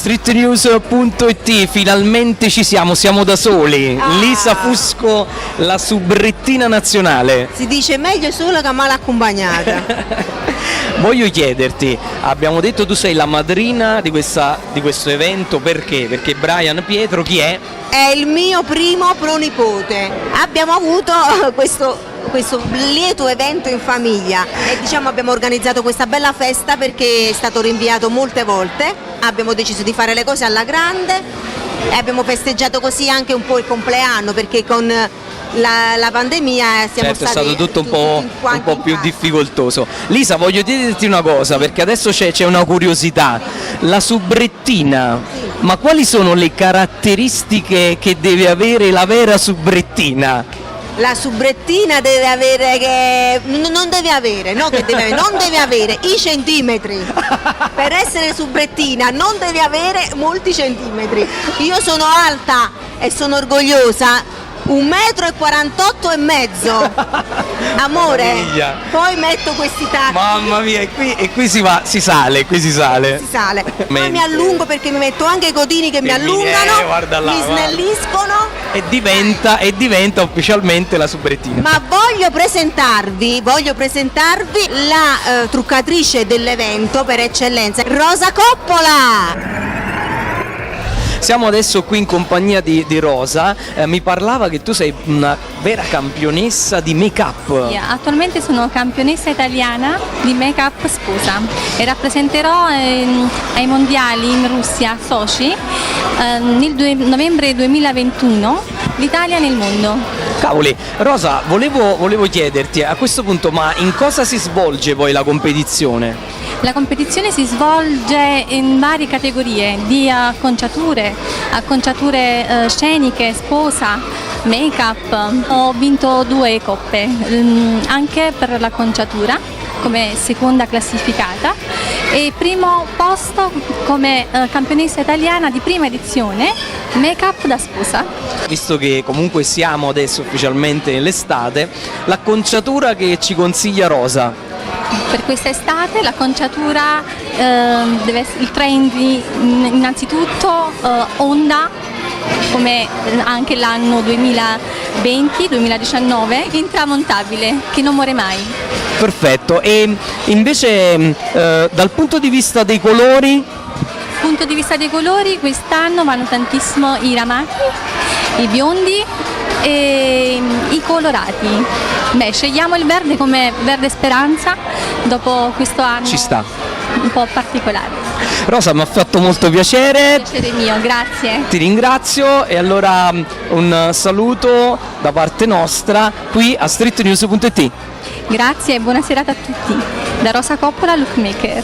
streetnews.it, finalmente ci siamo da soli. Lisa Fusco, la subrettina nazionale. Si dice meglio solo che male accompagnata. Voglio chiederti, abbiamo detto tu sei la madrina di questo evento, perché? Perché Brian Pietro chi è? È il mio primo pronipote. Abbiamo avuto questo lieto evento in famiglia e abbiamo organizzato questa bella festa perché è stato rinviato molte volte. Abbiamo deciso di fare le cose alla grande e abbiamo festeggiato così anche un po' il compleanno, perché con la pandemia siamo certo, stati è stato tutto un po' più difficoltoso. Lisa, voglio dirti una cosa, perché adesso c'è una curiosità. La subrettina, ma quali sono le caratteristiche che deve avere la vera subrettina? La subrettina deve avere non deve avere i centimetri. Per essere subrettina non deve avere molti centimetri. Io sono alta e sono orgogliosa. 1,48 m. Amore, poi metto questi tacchi. Mamma mia, e qui si sale. Ma mi allungo perché mi metto anche i codini che mi allungano, mi snelliscono e diventa ufficialmente la subrettina. Ma voglio presentarvi la truccatrice dell'evento per eccellenza, Rosa Coppola. Siamo adesso qui in compagnia di Rosa, mi parlava che tu sei una vera campionessa di make-up. Attualmente sono campionessa italiana di make-up sposa e rappresenterò ai mondiali in Russia, Sochi, nel novembre 2021 l'Italia nel mondo. Cavoli, Rosa, volevo chiederti a questo punto, ma in cosa si svolge poi la competizione? La competizione si svolge in varie categorie di acconciature sceniche, sposa, make-up. Ho vinto 2 coppe, anche per l'acconciatura come seconda classificata e primo posto come campionessa italiana di prima edizione make-up da sposa. Visto che comunque siamo adesso ufficialmente nell'estate, l'acconciatura che ci consiglia Rosa? Per questa estate l'acconciatura deve essere il trend innanzitutto onda, come anche l'anno 2020-2019, intramontabile, che non muore mai. Perfetto, e invece dal punto di vista dei colori? Dal punto di vista dei colori quest'anno vanno tantissimo i ramati, i biondi e i colorati. Scegliamo il verde come verde speranza dopo questo anno. Ci sta. Un po' particolare. Rosa, mi ha fatto molto piacere. Piacere mio, grazie. Ti ringrazio e allora un saluto da parte nostra qui a streetnews.it. Grazie e buona serata a tutti. Da Rosa Coppola, Lookmaker.